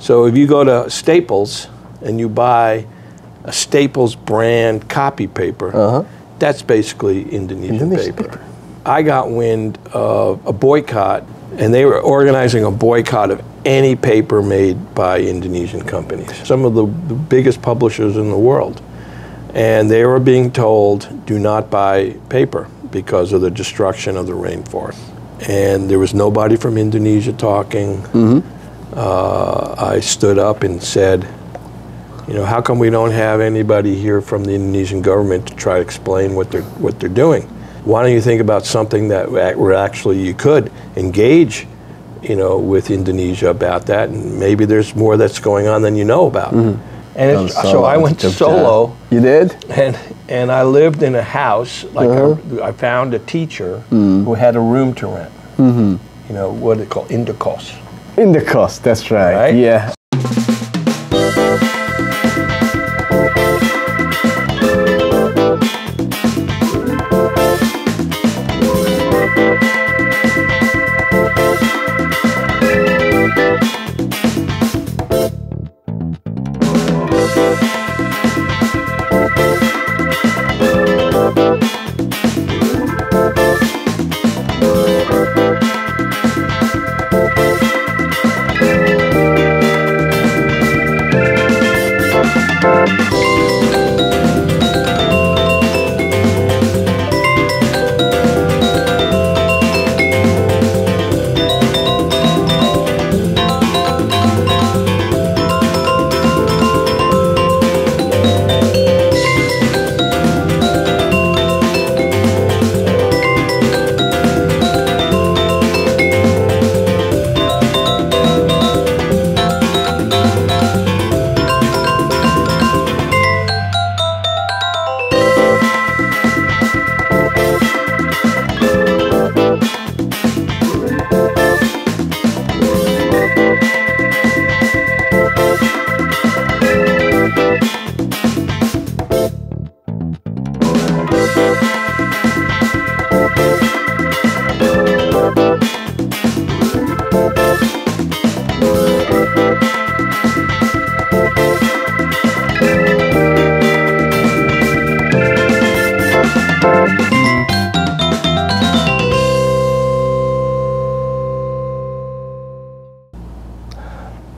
So if you go to Staples and you buy a Staples brand copy paper, that's basically Indonesian paper. I got wind of a boycott, and they were organizing a boycott of any paper made by Indonesian companies, some of the biggest publishers in the world. And they were being told, do not buy paper because of the destruction of the rainforest. And there was nobody from Indonesia talking. I stood up and said, you know, how come we don't have anybody here from the Indonesian government to try to explain what they're doing? Why don't you think about something that where actually you could engage, you know, with Indonesia about that, and maybe there's more that's going on than you know about. And so I went solo. You did? And I lived in a house, like I found a teacher who had a room to rent. You know, what they call indekos. Indekos, that's right. Yeah.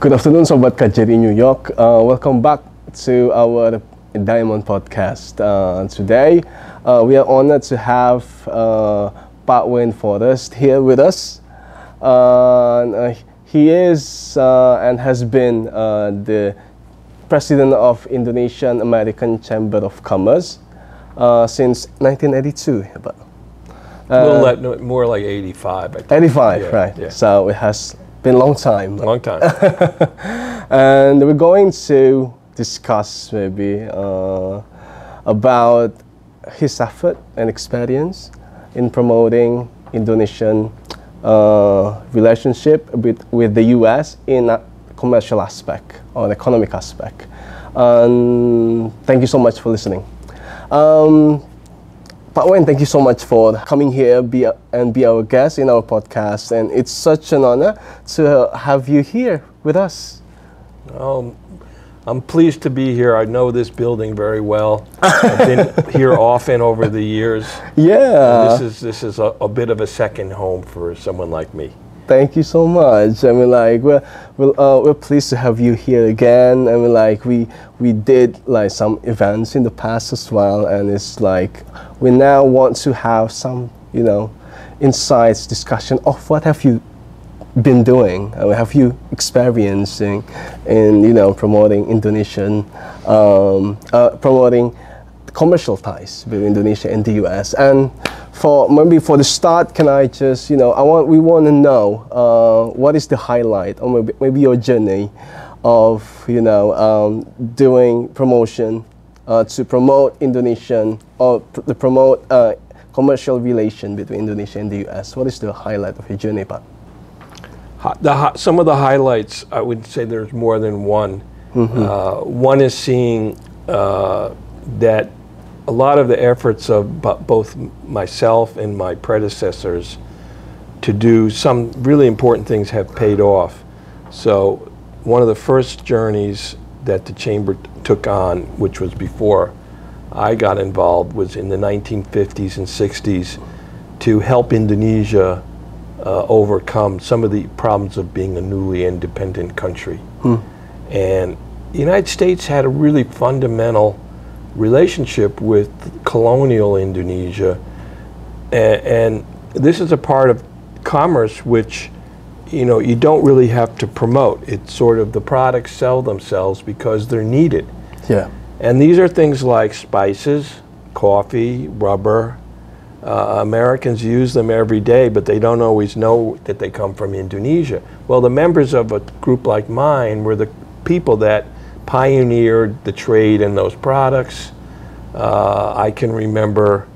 Good afternoon, Sobat KJRI New York. Welcome back to our Diamond Podcast. Today, we are honored to have Pak Wayne Forrest here with us. He is and has been the president of Indonesian American Chamber of Commerce since 1982. More like 85. I think. 85, yeah, right. Yeah. So it has been a long time. Long time. And we're going to discuss maybe about his effort and experience in promoting Indonesian relationship with the US in a commercial aspect or an economic aspect. Thank you so much for listening. Pak Wayne, thank you so much for coming here and be our guest in our podcast. And it's such an honor to have you here with us. I'm pleased to be here. I know this building very well. I've been here often over the years. Yeah. And this is a bit of a second home for someone like me. Thank you so much. I mean, like we're pleased to have you here again. I mean, like we did like some events in the past as well, and it's like we now want to have some, you know, insights, discussion of what have you been doing? Have you experiencing in, you know, promoting Indonesian, promoting commercial ties between Indonesia and the US? And for the start, can I just, you know, we want to know what is the highlight or maybe your journey of, you know, doing promotion to promote Indonesian or to promote commercial relation between Indonesia and the US. What is the highlight of your journey, Pak? Some of the highlights, I would say there's more than one. One is seeing that a lot of the efforts of both myself and my predecessors to do some really important things have paid off. So one of the first journeys that the Chamber took on, which was before I got involved, was in the 1950s and 60s to help Indonesia overcome some of the problems of being a newly independent country. And the United States had a really fundamental relationship with colonial Indonesia, and this is a part of commerce which, you know, you don't really have to promote. It's sort of the products sell themselves because they're needed. Yeah. And these are things like spices, coffee, rubber. Americans use them every day, but they don't always know that they come from Indonesia. Well, the members of a group like mine were the people that pioneered the trade in those products. I can remember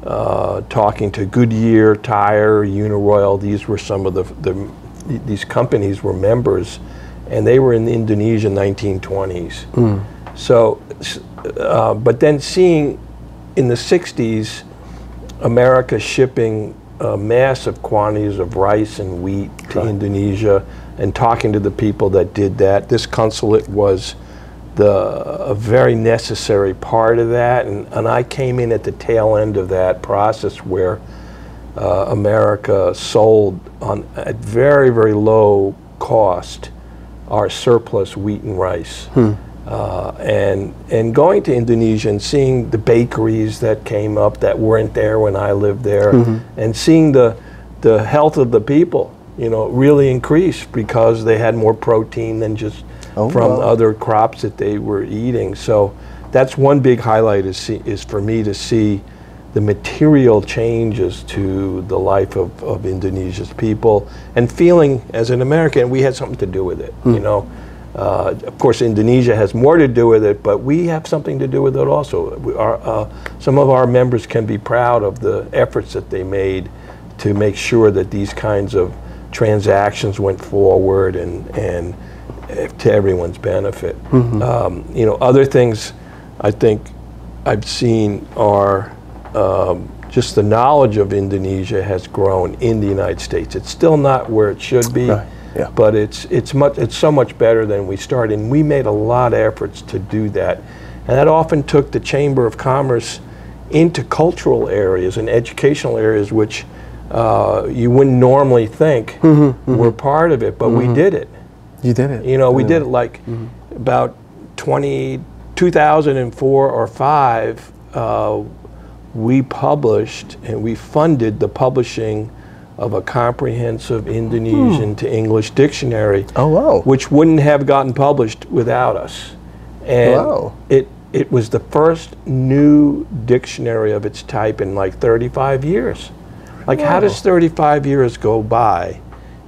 talking to Goodyear, Tire, Uniroyal. These were some of these companies were members, and they were in Indonesia 1920s. So, but then seeing in the 60s, America shipping massive quantities of rice and wheat to Indonesia, and talking to the people that did that. This consulate was a very necessary part of that, and I came in at the tail end of that process where America sold at very, very low cost our surplus wheat and rice. And going to Indonesia and seeing the bakeries that came up that weren't there when I lived there, and seeing the health of the people, you know, really increased because they had more protein than just from other crops that they were eating. So that's one big highlight is for me to see the material changes to the life of Indonesia's people, and feeling as an American we had something to do with it. You know, of course Indonesia has more to do with it, but we have something to do with it also. Some of our members can be proud of the efforts that they made to make sure that these kinds of transactions went forward and to everyone's benefit. You know, other things I think I've seen are just the knowledge of Indonesia has grown in the United States. It's still not where it should be, but it's so much better than we started. And we made a lot of efforts to do that, and that often took the Chamber of Commerce into cultural areas and educational areas which you wouldn't normally think were part of it, but we did it. You did it. You know, we did it like about 2004 or 5. We published and we funded the publishing of a comprehensive Indonesian to English dictionary, which wouldn't have gotten published without us. And it was the first new dictionary of its type in like 35 years. Like, how does 35 years go by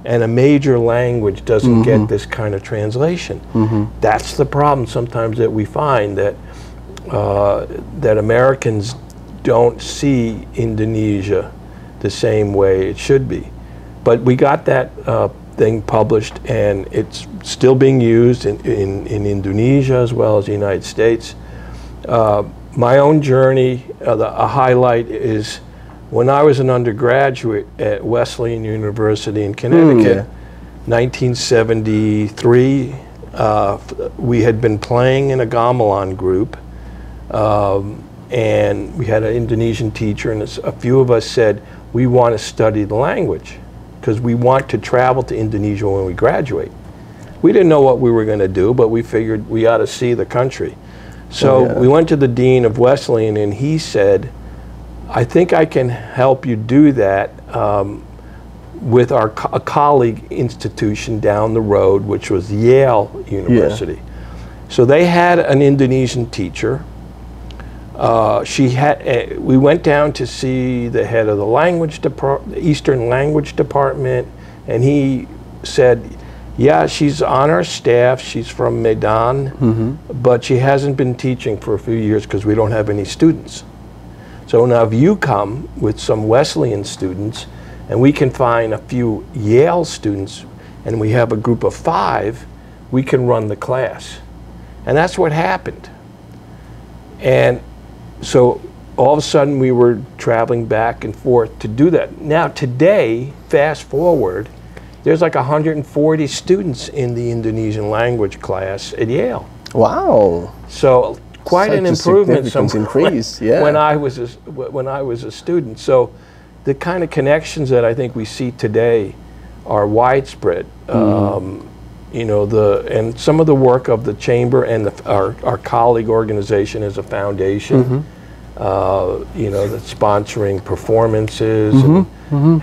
and a major language doesn't get this kind of translation? That's the problem sometimes that we find, that that Americans don't see Indonesia the same way it should be. But we got that thing published, and it's still being used in Indonesia as well as the United States. My own journey, a highlight is when I was an undergraduate at Wesleyan University in Connecticut, 1973, we had been playing in a gamelan group, and we had an Indonesian teacher, and a few of us said, we want to study the language because we want to travel to Indonesia when we graduate. We didn't know what we were going to do, but we figured we ought to see the country. So we went to the dean of Wesleyan, and he said, I think I can help you do that with a colleague institution down the road, which was Yale University. So they had an Indonesian teacher. We went down to see the head of the language department, the Eastern Language Department, and he said, yeah, she's on our staff, she's from Medan, but she hasn't been teaching for a few years because we don't have any students. So now if you come with some Wesleyan students, and we can find a few Yale students, and we have a group of 5, we can run the class. And that's what happened. And so all of a sudden we were traveling back and forth to do that. Now today, fast forward, there's like 140 students in the Indonesian language class at Yale. Wow. So quite an improvement increase, yeah. when I was a student. So the kind of connections that I think we see today are widespread. You know, and some of the work of the chamber and our colleague organization as a foundation, you know, that's sponsoring performances and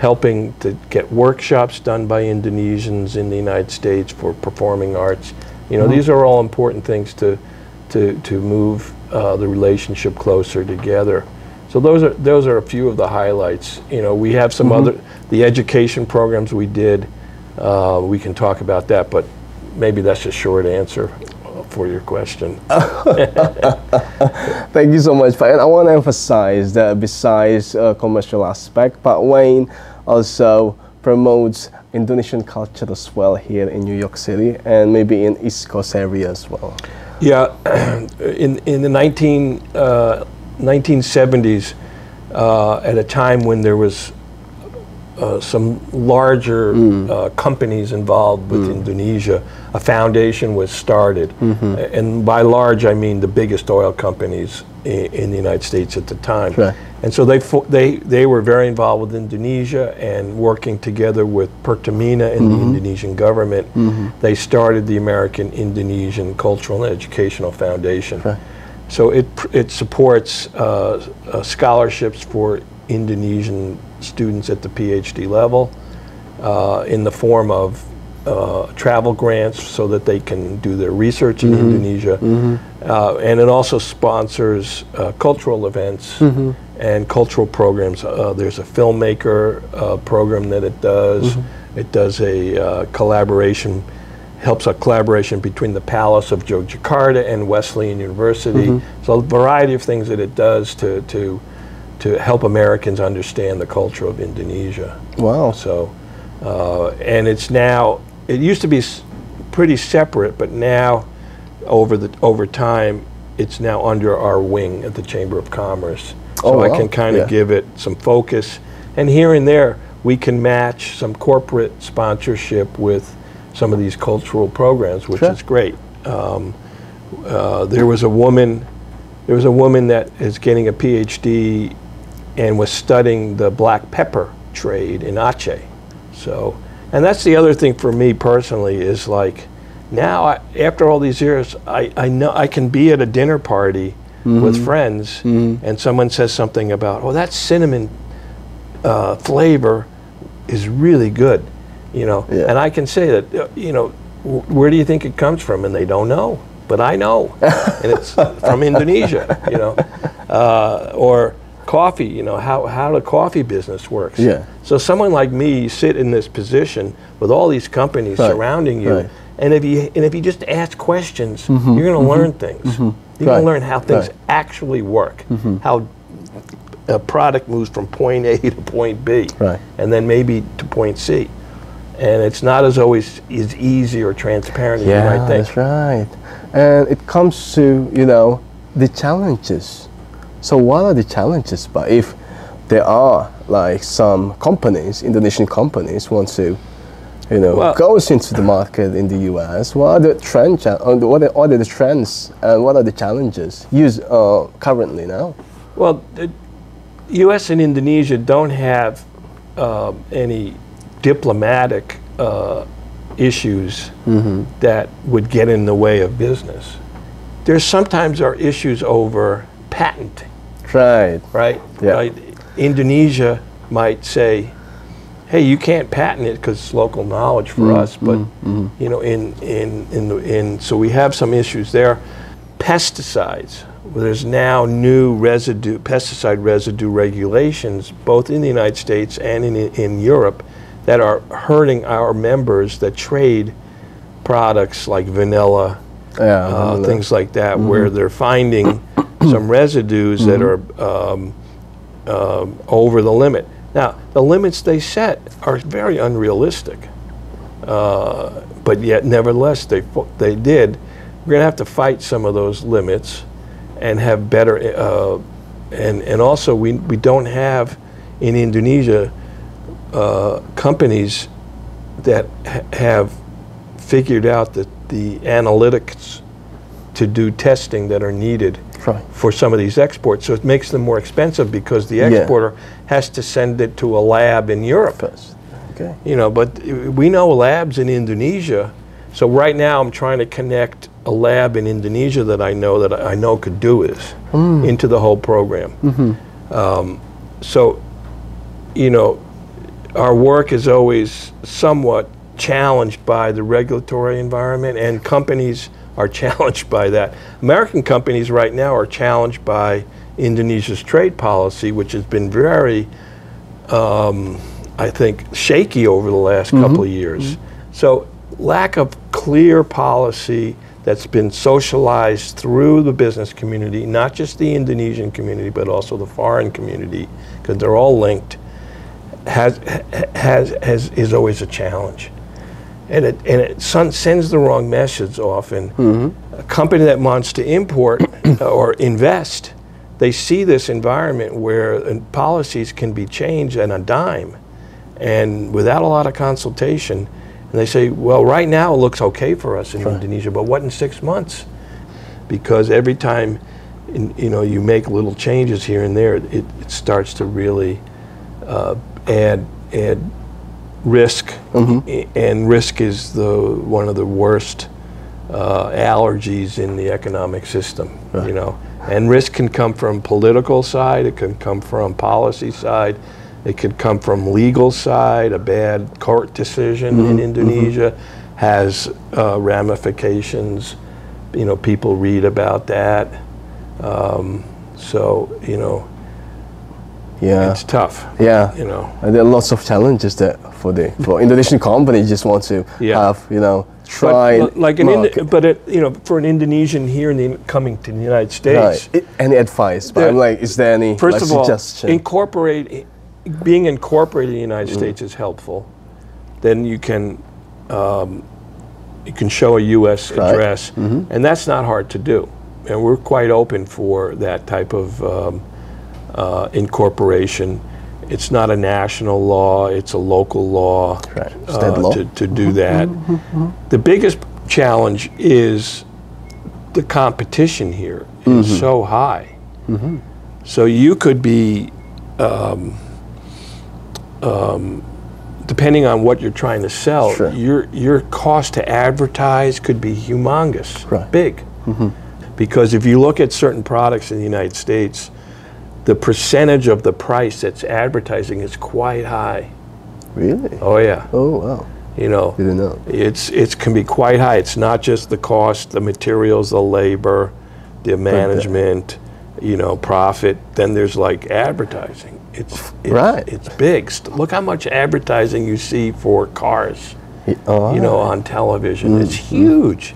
helping to get workshops done by Indonesians in the United States for performing arts. You know, these are all important things to move the relationship closer together. So those are a few of the highlights. You know, we have some other, the education programs we did. We can talk about that, but maybe that's a short answer for your question. Thank you so much, Pak. And I want to emphasize that besides commercial aspect, Pak Wayne also promotes Indonesian culture as well here in New York City and maybe in East Coast area as well. Yeah, in the 1970s, at a time when there was some larger companies involved with Indonesia, a foundation was started. And by large, I mean the biggest oil companies in the United States at the time. Right. And so they were very involved with Indonesia and working together with Pertamina and the Indonesian government. They started the American Indonesian Cultural and Educational Foundation. Right. So it supports scholarships for Indonesian students at the PhD level in the form of travel grants so that they can do their research in Indonesia. And it also sponsors cultural events and cultural programs. There's a filmmaker program that it does. It does a collaboration, helps a collaboration between the Palace of Yogyakarta and Wesleyan University. So a variety of things that it does to help Americans understand the culture of Indonesia. Wow. So, and it's now, it used to be pretty separate, but now over time, it's now under our wing at the Chamber of Commerce. So I can kind of give it some focus. And here and there, we can match some corporate sponsorship with some of these cultural programs, which is great. There was a woman that is getting a PhD and was studying the black pepper trade in Aceh. So, and that's the other thing for me personally is like, now after all these years, I know I can be at a dinner party with friends and someone says something about, oh, that cinnamon flavor is really good, you know, and I can say that, you know, where do you think it comes from? And they don't know, but I know, and it's from Indonesia, you know, or coffee, you know, how the coffee business works. Yeah. So someone like me, you sit in this position with all these companies surrounding you, and if you just ask questions, you're going to learn things. You're going to learn how things actually work, how a product moves from point A to point B, and then maybe to point C. And it's not as always as easy or transparent as you might think. That's right. And it comes to, you know, the challenges. So what are the challenges? But if there are like some companies, Indonesian companies, want to, you know, goes into the market in the U.S., what are the trends? What are the trends and what are the challenges currently now? Well, the U.S. and Indonesia don't have any diplomatic issues that would get in the way of business. There sometimes are issues over patenting. Right? Indonesia might say, hey, you can't patent it because it's local knowledge for us, but you know, so we have some issues there. Pesticides. There's now new pesticide residue regulations, both in the United States and in Europe, that are hurting our members that trade products like vanilla, things like that, where they're finding some residues that are over the limit. Now, the limits they set are very unrealistic, but yet nevertheless they did. We're going to have to fight some of those limits and have better, and also we don't have in Indonesia companies that have figured out the analytics to do testing that are needed for some of these exports. So it makes them more expensive because the exporter has to send it to a lab in Europe. Okay. You know, but we know labs in Indonesia. So right now I'm trying to connect a lab in Indonesia that I know could do this into the whole program. So, you know, our work is always somewhat challenged by the regulatory environment, and companies are challenged by that. American companies right now are challenged by Indonesia's trade policy, which has been very, I think, shaky over the last couple of years. So lack of clear policy that's been socialized through the business community, not just the Indonesian community, but also the foreign community, because they're all linked, is always a challenge. And it sends the wrong message often. A company that wants to import or invest, they see this environment where policies can be changed on a dime and without a lot of consultation. And they say, well, right now it looks okay for us in Indonesia, but what in 6 months? Because every time you know, you make little changes here and there, it starts to really add risk, and risk is one of the worst allergies in the economic system. You know, and risk can come from political side, it can come from policy side, it could come from legal side. A bad court decision in Indonesia has ramifications. You know, people read about that. So, you know, it's tough. You know, and there are lots of challenges that for Indonesian companies just want to have, you know, try. You know, for an Indonesian here coming to the United States, any advice? But I'm like, is there any first of all, suggestion? Being incorporated in the United States is helpful. Then you can show a U.S. address, and that's not hard to do. And we're quite open for that type of incorporation. It's not a national law; it's a local law, State law. To do that. The biggest challenge is the competition here is so high. So you could be depending on what you're trying to sell, your cost to advertise could be humongous, big. Because if you look at certain products in the United States, the percentage of the price that's advertising is quite high. Really? Oh yeah. Oh wow. You know, didn't know. It can be quite high. It's not just the cost, the materials, the labor, the management, you know, profit. Then there's like advertising. It's big. Look how much advertising you see for cars, you know, on television. It's huge.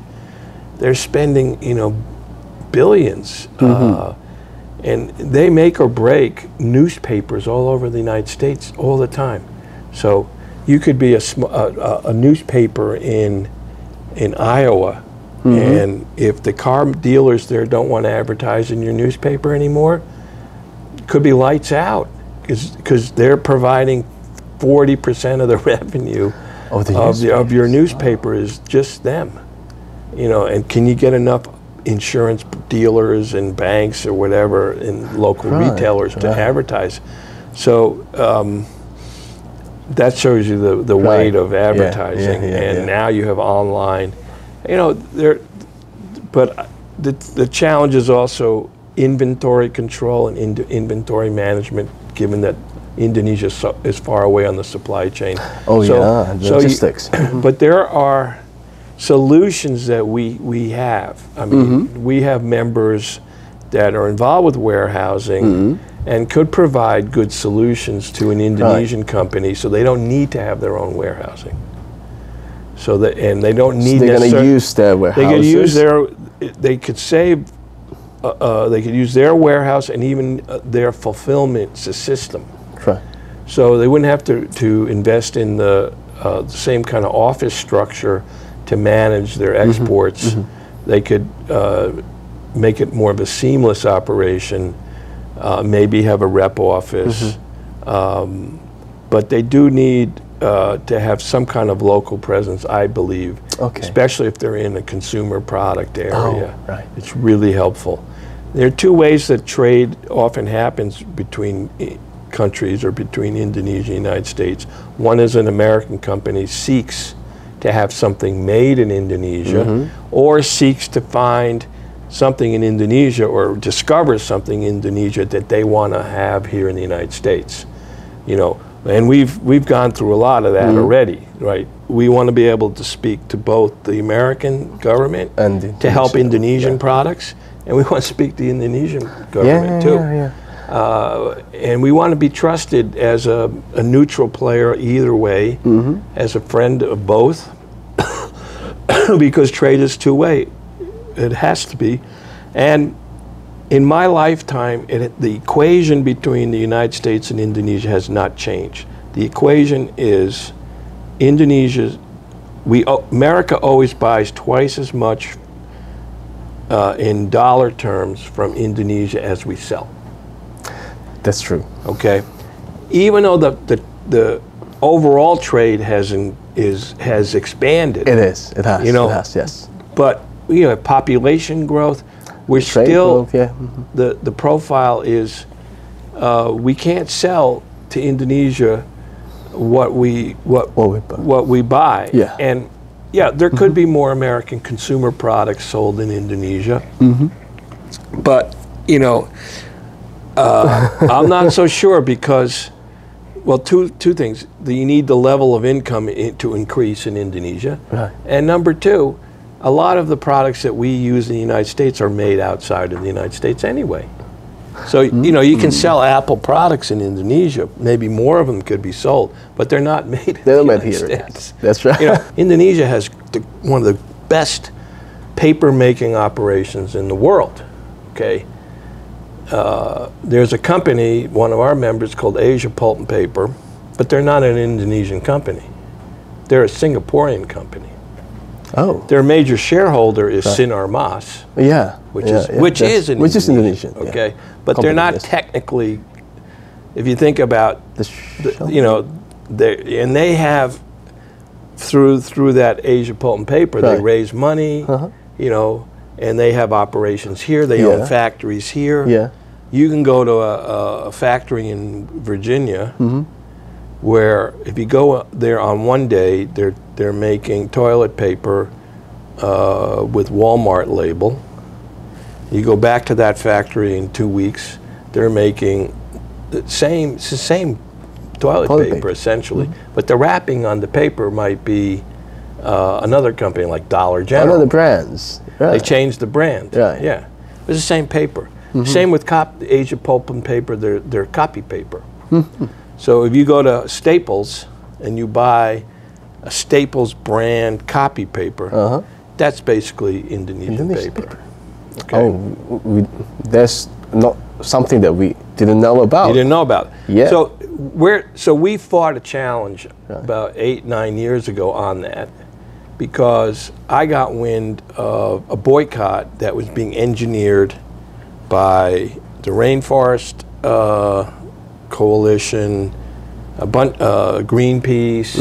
They're spending, you know, billions. And they make or break newspapers all over the United States all the time. So you could be a newspaper in Iowa, and if the car dealers there don't want to advertise in your newspaper anymore, it could be lights out, because they're providing 40% of the revenue of your newspaper is just them. You know, and can you get enough insurance dealers and banks or whatever and local retailers to advertise? So that shows you the weight of advertising. Now you have online. You know, but the challenge is also inventory control and inventory management, given that Indonesia is far away on the supply chain. Logistics. But there are solutions that we have. I mean, we have members that are involved with warehousing and could provide good solutions to an Indonesian company, so they don't need to have their own warehousing. So that, and they don't need. They're going to use their warehouses. They could use their. They could save. They could use their warehouse and even their fulfillment system. Right. So they wouldn't have to invest in the same kind of office structure to manage their exports. They could make it more of a seamless operation, maybe have a rep office, but they do need to have some kind of local presence, I believe, especially if they're in a consumer product area. Oh, right. It's really helpful. There are two ways that trade often happens between countries or between Indonesia and the United States. One is an American company seeks to have something made in Indonesia, or seeks to find something in Indonesia or discovers something in Indonesia that they want to have here in the United States. You know, and we've gone through a lot of that already, right? We want to be able to speak to both the American government and to help Indonesian products, and we want to speak to the Indonesian government too. And we want to be trusted as a neutral player either way, as a friend of both, because trade is two-way. It has to be. And in my lifetime, the equation between the United States and Indonesia has not changed. The equation is America always buys twice as much in dollar terms from Indonesia as we sell. That's true. Okay, even though the overall trade has expanded. It is. It has. You know, it has. Yes. But you know, population growth. We're Trade still growth, the profile is we can't sell to Indonesia what we buy. Yeah. And yeah, there could be more American consumer products sold in Indonesia. But you know. I'm not so sure because, well, two things. You need the level of income to increase in Indonesia. Right. And number two, a lot of the products that we use in the United States are made outside of the United States anyway. So, you know, you can sell Apple products in Indonesia. Maybe more of them could be sold, but they're not made They're in the made United here. States. That's right. You know, Indonesia has one of the best paper-making operations in the world, okay? There's a company, one of our members, called Asia Pulp and Paper, but they're not an Indonesian company. They're a Singaporean company. Oh. Their major shareholder is Sinar Mas, which is Indonesian. Okay, but they're not technically. If you think about you know, they have through that Asia Pulp and Paper, they raise money, you know, and they have operations here. They own factories here. Yeah. You can go to a factory in Virginia, where if you go there on one day, they're making toilet paper with Walmart label. You go back to that factory in 2 weeks, they're making it's the same toilet paper essentially, but the wrapping on the paper might be another company like Dollar General. Another brands. Right. They changed the brand. Right. Yeah, it's the same paper. Same with Asia Pulp and Paper. They're copy paper. So if you go to Staples and you buy a Staples brand copy paper, that's basically Indonesian paper. Okay. Oh, that's not something that we didn't know about. You didn't know about it. Yeah. So we fought a challenge about 8-9 years ago on that, because I got wind of a boycott that was being engineered by the Rainforest Coalition, Greenpeace,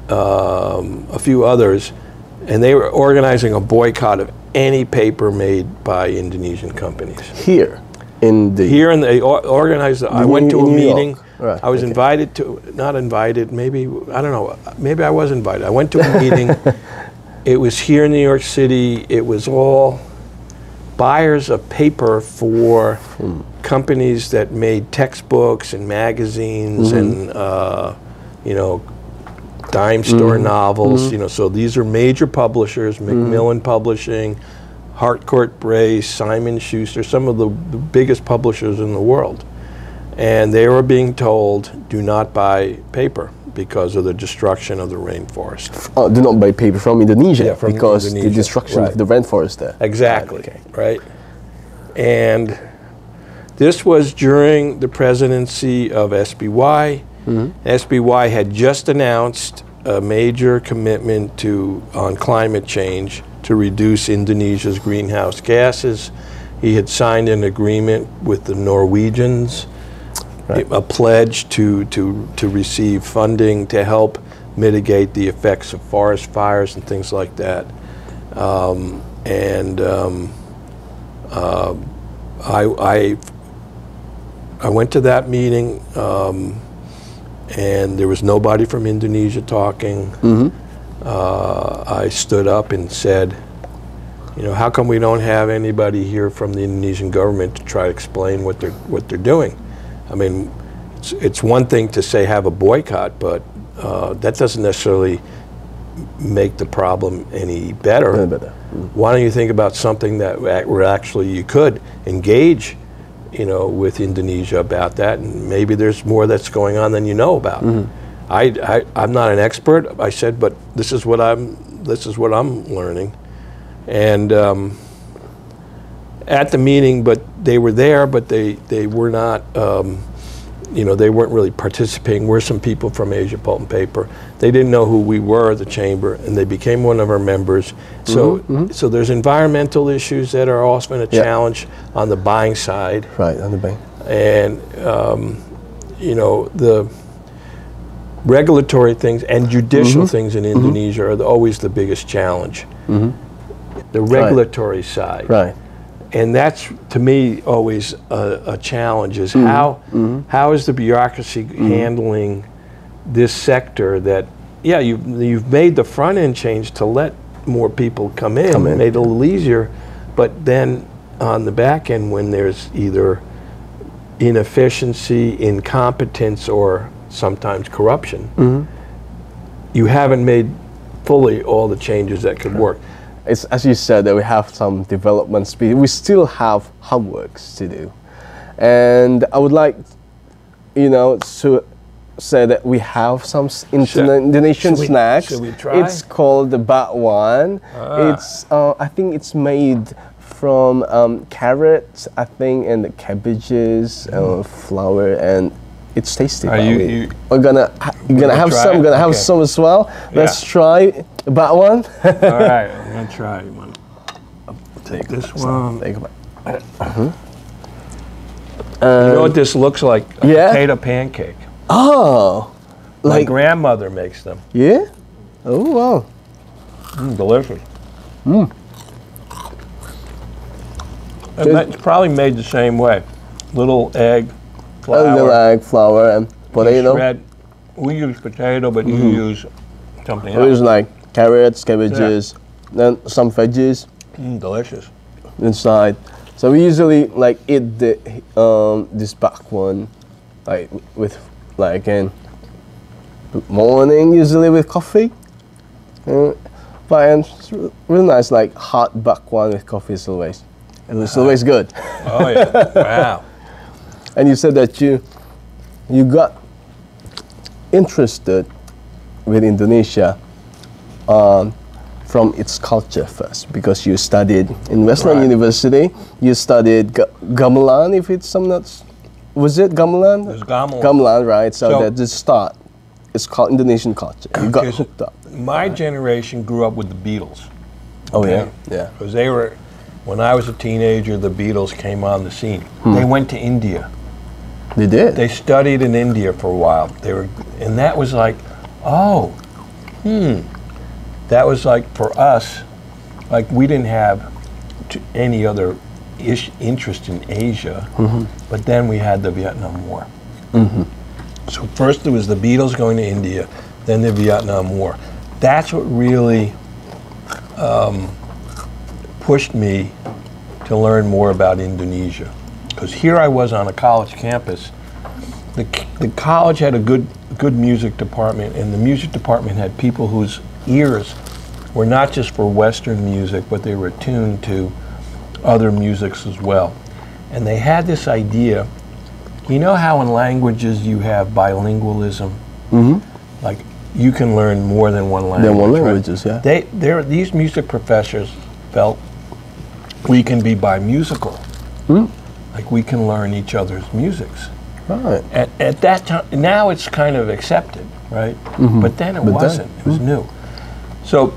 a few others, and they were organizing a boycott of any paper made by Indonesian companies. They organized. I went to a meeting. Right. I was invited to, not invited, maybe, I don't know, maybe I was invited. I went to a meeting. It was here in New York City. It was all buyers of paper for companies that made textbooks and magazines and, you know, dime store novels. You know, so these are major publishers, Macmillan Publishing, Harcourt Brace, Simon Schuster, some of the biggest publishers in the world. And they were being told, do not buy paper because of the destruction of the rainforest. Oh, do not buy paper from Indonesia because Indonesia. the destruction of the rainforest there. Exactly, right? And this was during the presidency of SBY. SBY had just announced a major commitment on climate change to reduce Indonesia's greenhouse gases. He had signed an agreement with the Norwegians a pledge to receive funding to help mitigate the effects of forest fires and things like that. I went to that meeting, and there was nobody from Indonesia talking. I stood up and said, you know, how come we don't have anybody here from the Indonesian government to try to explain what they're doing? I mean, it's one thing to say have a boycott, but that doesn't necessarily make the problem any better. Why don't you think about something that where actually you could engage, you know, with Indonesia about that, and maybe there's more that's going on than you know about. I'm not an expert, I said, but this is what I'm learning. And at the meeting, but they were there, but they were not, you know, they weren't really participating. We're some people from Asia Pulp and Paper. They didn't know who we were, the chamber, and they became one of our members. So, so there's environmental issues that are often a challenge on the buying side. Right, on the buying. And, you know, the regulatory things and judicial things in Indonesia are always the biggest challenge. The regulatory side. Right. And that's, to me, always a challenge, is how is the bureaucracy handling this sector that, yeah, you've made the front end change to let more people come in, made it a little easier, but then on the back end, when there's either inefficiency, incompetence, or sometimes corruption, you haven't made fully all the changes that could work. It's, as you said, that we have some development speed. We still have homeworks to do. And I would like, you know, to say that we have some Indonesian snacks. Should we try? It's called the bakwan. It's, I think it's made from carrots, I think, and the cabbages, flour, and it's tasty. We're gonna have some. We're gonna have some as well. Let's try bakwan. All right, I'm gonna try one. I'll take this one. Take one. You know what this looks like? A potato pancake. Oh, my grandmother makes them. Yeah. Oh wow. Delicious. And that's probably made the same way. Little egg, flour. Little egg, flour, and potato. Shred. We use potato, but you use something else. We use like carrots, cabbages, then some veggies. Delicious. Inside. So we usually like eat the this bakwan like with like in morning, usually with coffee. But it's really nice, like hot bakwan with coffee is always. It's always good. Oh yeah! Wow. And you said that you got interested with Indonesia from its culture first, because you studied in Westland University. You studied gamelan, if it's some not. Was it gamelan? It was gamelan. Gamelan, right? So that's the start. It's called Indonesian culture. You got hooked up. My generation grew up with the Beatles. Oh yeah, yeah. Because they were, when I was a teenager, the Beatles came on the scene. They went to India. They did. They studied in India for a while. They were, and that was like, oh, that was like for us, like we didn't have any other interest in Asia, but then we had the Vietnam War. So first it was the Beatles going to India, then the Vietnam War. That's what really pushed me to learn more about Indonesia. Because here I was on a college campus. The college had a good music department, and the music department had people whose ears were not just for Western music, but they were attuned to other musics as well. And they had this idea, you know how in languages you have bilingualism? Like you can learn more than one language. Than one languages, right? These music professors felt we can be bimusical. Like we can learn each other's musics. Right. At that time, now it's kind of accepted, right? But then it wasn't. It was new. So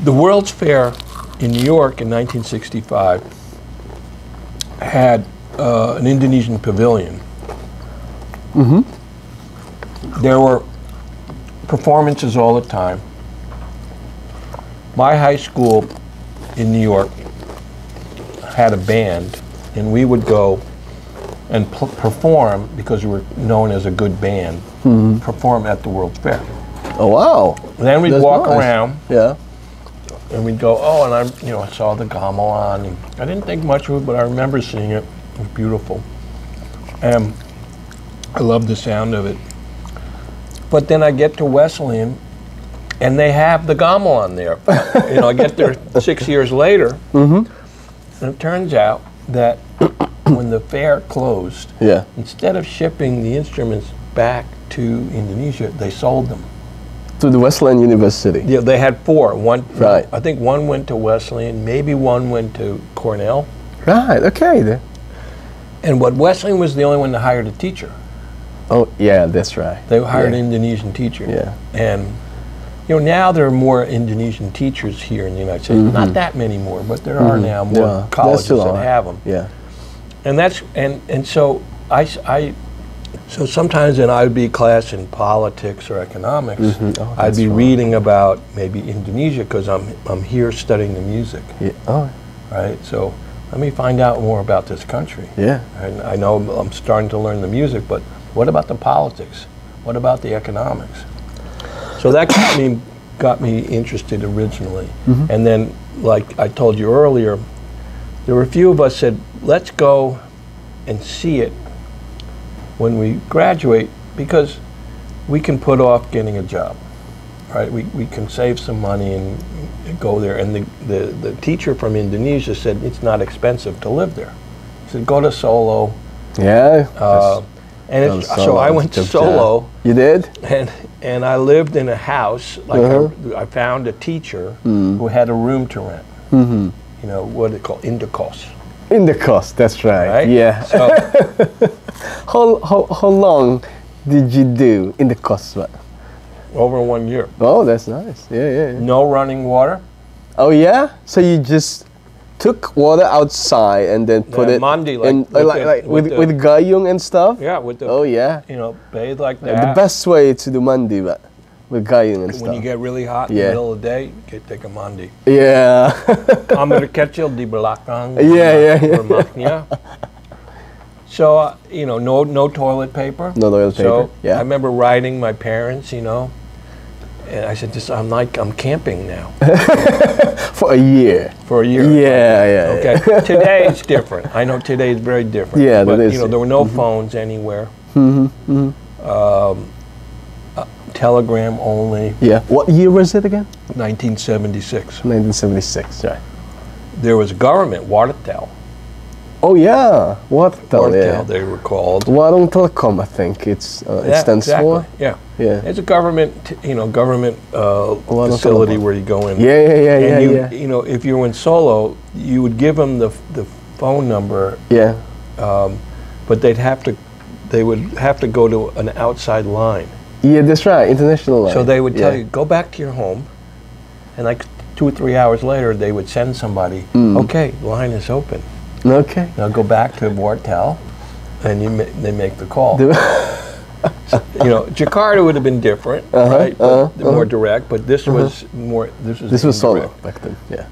the World's Fair in New York in 1965 had an Indonesian pavilion There were performances all the time. My high school in New York had a band, and we would go and perform, because we were known as a good band, perform at the World's Fair. Oh, wow. And then we'd That's walk nice. around, Yeah. and we'd go, oh, and I saw the gamelan, and I didn't think much of it, but I remember seeing it. It was beautiful. And I loved the sound of it. But then I get to Wesleyan, and they have the gamelan there. I get there 6 years later, and it turns out that when the fair closed, instead of shipping the instruments back to Indonesia, they sold them. To the Wesleyan University. Yeah, they had 4. Right. I think one went to Wesleyan, maybe one went to Cornell. Right, okay. And Wesleyan was the only one that hired a teacher. Oh, yeah, that's right. They hired an Indonesian teacher. Yeah. And now there are more Indonesian teachers here in the United States. Not that many more, but there are now more colleges that have them. Yeah. And that's so so sometimes in IB class in politics or economics, I'd be reading about maybe Indonesia, because I'm here studying the music. Yeah. Oh. Right. So let me find out more about this country. Yeah. And I know I'm starting to learn the music, but what about the politics? What about the economics? So that got me interested originally. And then, like I told you earlier, there were a few of us said, let's go and see it when we graduate, because we can put off getting a job, right? We can save some money and go there. And the teacher from Indonesia said it's not expensive to live there. He said, go to Solo. Yeah. So I went to Solo. You did? And I lived in a house. Like I found a teacher who had a room to rent. What they call Indokos. Indokos, that's right. Yeah. So, how long did you do in the Indokos? over 1 year. Oh, that's nice. Yeah. No running water. Oh yeah. So you just took water outside and then put it mandi, in, with gayung and stuff. Yeah, with the. Oh yeah. Bathe like that. The best way to do mandi, but with gayung and stuff. When you get really hot in the middle of the day, take a mandi. Yeah. Kamera kecil di belakang. Yeah. So no toilet paper. No toilet paper. So yeah. I remember writing my parents, and I said, I'm camping now. For a year. For a year. Yeah. Okay. Today it's different. I know today is very different. Yeah, but that is. there were no phones anywhere. Telegram only. Yeah. What year was it again? 1976. 1976. Right. There was government, Wartel. Oh yeah, Wartel. Yeah. They were called. Warung Telecom, I think it stands for. Yeah. Yeah. It's a government, facility where you go in. Yeah. And if you were in Solo, you would give them the phone number. Yeah. But they would have to go to an outside line. Yeah, that's right, international line. So they would tell you, go back to your home, and like 2 or 3 hours later, they would send somebody. Okay, line is open. Okay. Now go back to Wartel, and they make the call. Jakarta would have been different, right? More direct, but this was more. This was Solo back then. Yeah.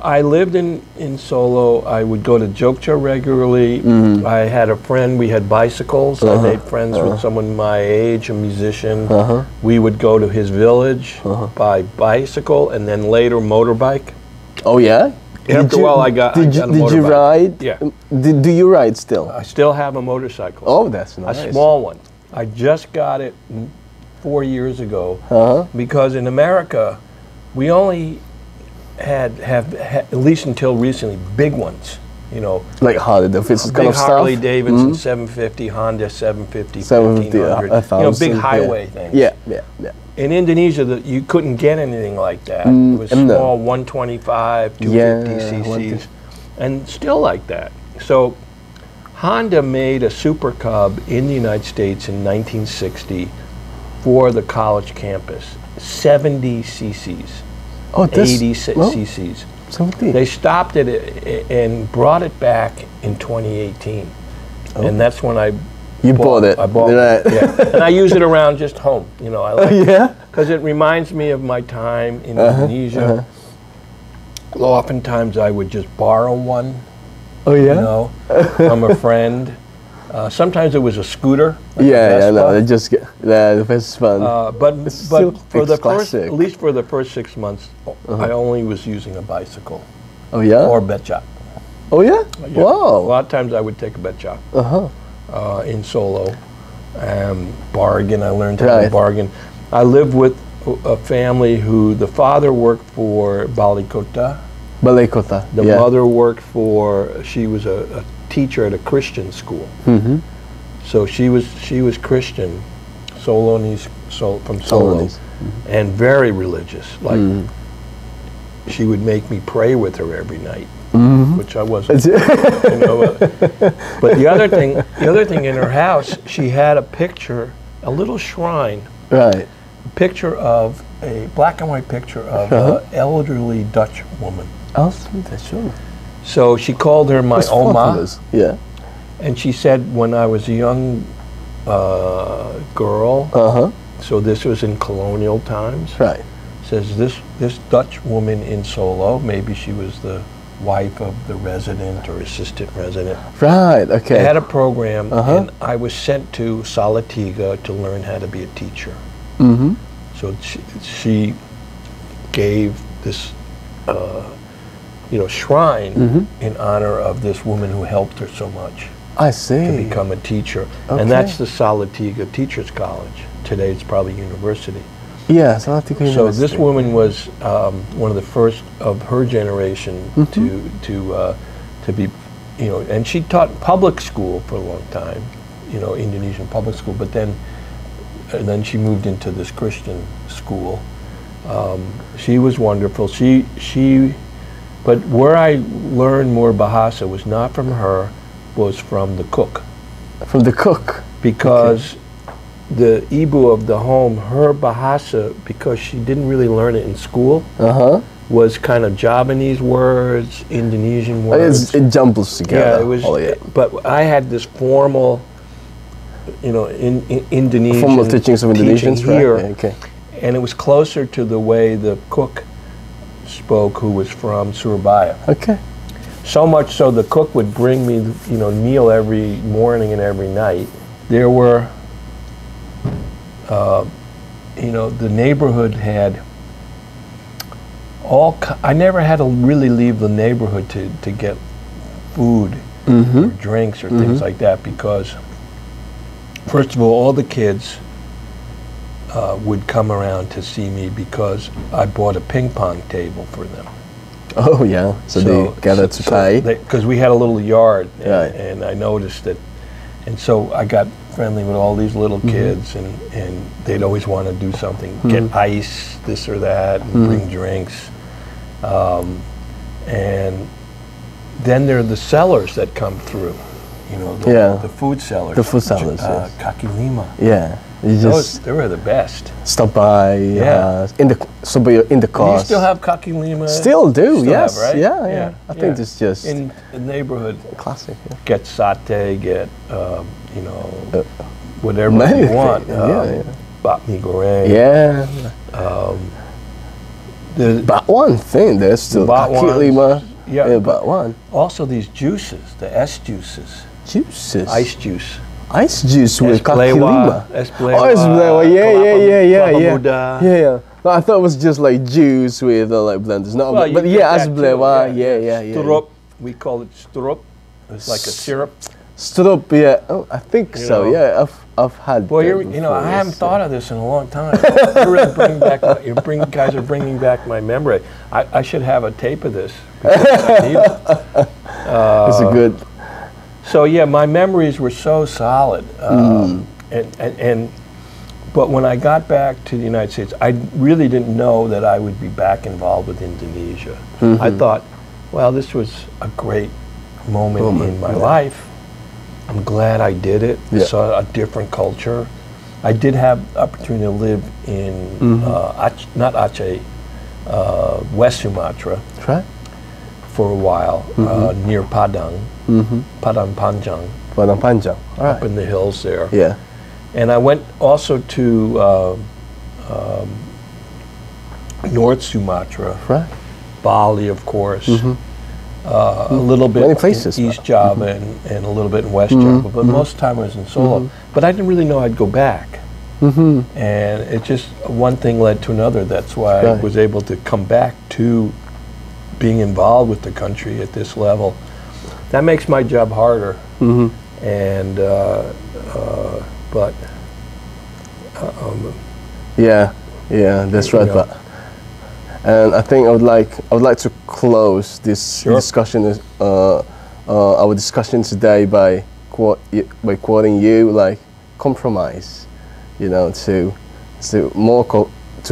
I lived in Solo. I would go to Jogja regularly. I had a friend. We had bicycles. I made friends with someone my age, a musician. We would go to his village by bicycle, and then later motorbike. Oh yeah. After a while, I got a motorbike. Did you ride? Yeah. Do you ride still? I still have a motorcycle. Oh, that's nice. A small one. I just got it 4 years ago because in America, we only have at least until recently big ones. Like Harley Davidson kind big of stuff. Harley Davidson 750, Honda 750, 1500. 1,000, big highway things. Yeah. In Indonesia, you couldn't get anything like that. It was small, 125, 250 cc's, and still like that. So Honda made a Super Cub in the United States in 1960 for the college campus, 70 cc's, 80 cc's. 70. They stopped it and brought it back in 2018, and that's when I You bought it. I bought it. Yeah. And I use it around just home. You know, I like yeah? because it reminds me of my time in Indonesia. Oftentimes I would just borrow one. Oh yeah. You know, from a friend. Sometimes it was a scooter. Like no, they just get the best fun. But for the classic. first, at least for the first 6 months, I only was using a bicycle. Oh yeah. Or beca. Oh yeah. Yeah. Wow. A lot of times I would take a beca. In Solo, bargain. I learned how to bargain. I lived with a family who the father worked for Balai Kota. Balai Kota. The mother worked for. She was a teacher at a Christian school. So she was Christian, Solonese, from Solo, and very religious. Like she would make me pray with her every night. Which I wasn't. You know, but the other thing in her house, she had a picture, a little shrine, right? A picture of a black and white picture of an elderly Dutch woman. Elderly Dutch woman. So she called her my Oma. Yeah. And she said when I was a young girl. So this was in colonial times. Right. Says this Dutch woman in Solo, maybe she was the wife of the resident or assistant resident. Right, okay. They had a program, and I was sent to Salatiga to learn how to be a teacher. So she gave this, shrine in honor of this woman who helped her so much. I see. To become a teacher. Okay. And that's the Salatiga Teachers College. Today it's probably university. Yeah, Salatiga University. So this woman was one of the first of her generation to be, and she taught public school for a long time, Indonesian public school. But then she moved into this Christian school. She was wonderful. But where I learned more Bahasa was not from her, was from the cook. From the cook. Because the Ibu of the home, her Bahasa, because she didn't really learn it in school, was kind of Javanese words, Indonesian words. It jumbles together. Yeah, it was. But I had this formal, Indonesian formal teachings of Indonesians here, right? Okay. And it was closer to the way the cook spoke, who was from Surabaya. Okay. So much so the cook would bring me, meal every morning and every night. There were. The neighborhood had I never had to really leave the neighborhood to get food or drinks or things like that, because first of all the kids would come around to see me because I bought a ping pong table for them. Oh yeah, so they gathered to play? Because we had a little yard, right. And I noticed that, and so I got friendly with all these little kids, and they'd always want to do something, get ice, this or that, and bring drinks. And then there are the sellers that come through, the food sellers. The food sellers, Kaki Lima. Yeah. They were the best. Stop by, in the cars. You still have Kaki Lima? Still do, yes. Have, right? Yeah. I think it's just... In the neighborhood. Classic, yeah. Get satay, get, whatever you want. Bakmi goreng. Yeah. But one thing, there's still Kaki Lima. Yeah, but one. Also these juices, the S juices. Juices? Ice juice. Ice juice with Kaki Lima. Esblewa. Oh, Esblewa, yeah. Muda. Yeah. No, I thought it was just like juice with like blenders. No, well, but yeah, Esblewa, yeah. Strup, we call it strup. It's like a syrup. Strup, yeah. Oh, I think so. Yeah, I've had. Boy, I haven't thought of this in a long time. You're really bringing back. Guys are bringing back my memory. I should have a tape of this. I need it. It's a good. So yeah, my memories were so solid, but when I got back to the United States, I really didn't know that I would be back involved with Indonesia. I thought, well, this was a great moment in my life. I'm glad I did it. I saw a different culture. I did have the opportunity to live in not Aceh, West Sumatra. Right. for a while near Padang, Padang Panjang, Padang Panjang, up in the hills there. Yeah. And I went also to North Sumatra, Right. Bali, of course, a little bit Many places, in East Java and a little bit in West Java, but most of the time I was in Solo. But I didn't really know I'd go back. And it just, one thing led to another. That's why I was able to come back to being involved with the country at this level. That makes my job harder. And, but... yeah, that's right. But and I think I would like to close this discussion, our discussion today by quoting you, like, compromise, you know, to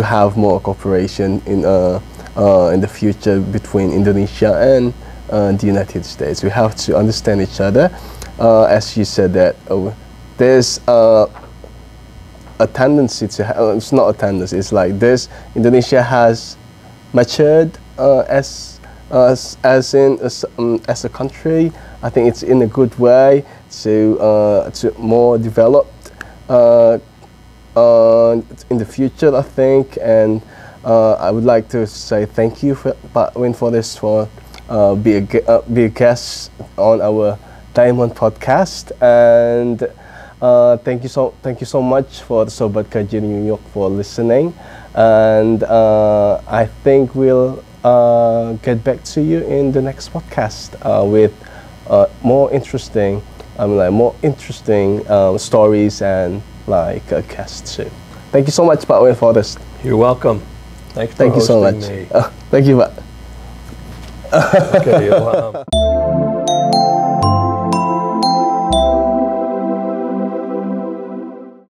have more cooperation in the future between Indonesia and the United States. We have to understand each other, as you said that there's a tendency to it's not a tendency, it's like this. Indonesia has matured as a country. I think it's in a good way to more developed in the future, I think. And I would like to say thank you for Pak Wayne Forrest for be a guest on our Diamond podcast. And thank you so much for the Sobat Kajian New York for listening, and I think we'll get back to you in the next podcast with more interesting stories and like guests too. Thank you so much, Pak Wayne Forrest. You're welcome. Thanks for Thank you so much. me. Thank you, Pak. Okay.